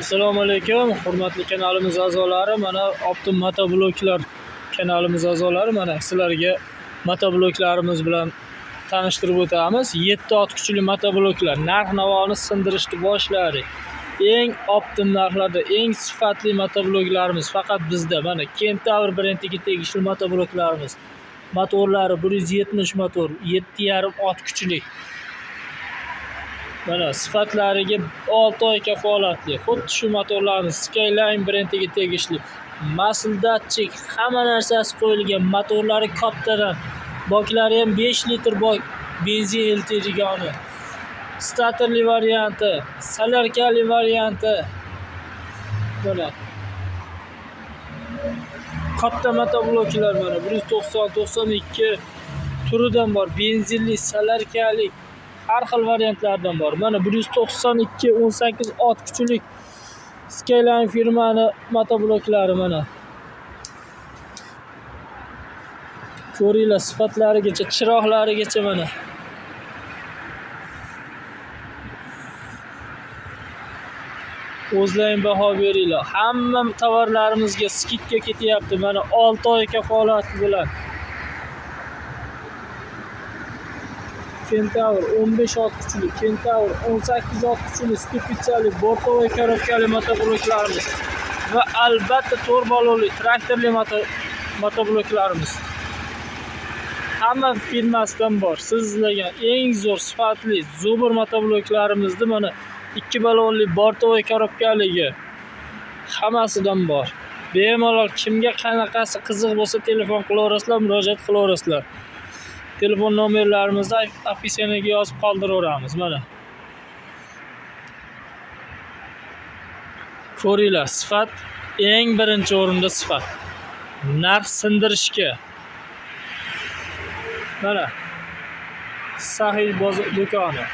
Assalomu alaykum, hurmatli kanalimiz a'zolari. Mana Optim motobloklar kanalimiz a'zolari, mana sizlarga motobloklarimiz bilan tanishtirib o'tamiz. 7 ot kuchli motobloklar narx-navoni sindirishni boshladik. Eng optim narxlarda, eng sifatli motobloklarimiz faqat bizda. Mana Kentaur brendiga tegishli motobloklarimiz. Motorlari 170 motor, 7,5 ot kuchli. Mana sifatlariga 6 oy kafolatli. Xuddi shu motorlarimiz Skyline brendiga tegishli. Masl datchik, hamma narsasi qo'yilgan. Motorlari kattadan. Boklari ham 5 litr bok, benzin eltijigoni. Statorli varianti, solarkali varianti. Mana katta motobloklar mana 190-92 turidan bor. Benzinli, solarkali har xil variantlardan bor. Mana 192 18 ot kuchli Skyline firmani motobloklari mana. Ko'ringlar sifatlarigacha, chiroqlarigacha mana. O'zlaring baho beringlar. Hamma tovarlarimizga skidka ketyapti. Mana 6 oy kafolat bilan. Kentaur 15 ot kuchli, Kentaur 18 ot kuchli, stupitsali, bortovoy korobkali motobloklarimiz va albatta torbaloli, traktorli motobloklarimiz. Hamma firmasidan bor. Siz izlagan eng zo'r sifatli Zobur motobloklarimizni mana 2 balonli bortovoy korobkaligi hammasidan bor. Bemalol kimga qanaqasi qiziq bo'lsa telefon qilaverasizlar, murojaat qilaverasizlar. Telefon nomerlarimizni opisiyaga yozib qoldiraveramiz mana. Ko'ringlar, sifat eng birinchi o'rinda sifat. Narx sindirishga. Mana Sahil bozor do'koni.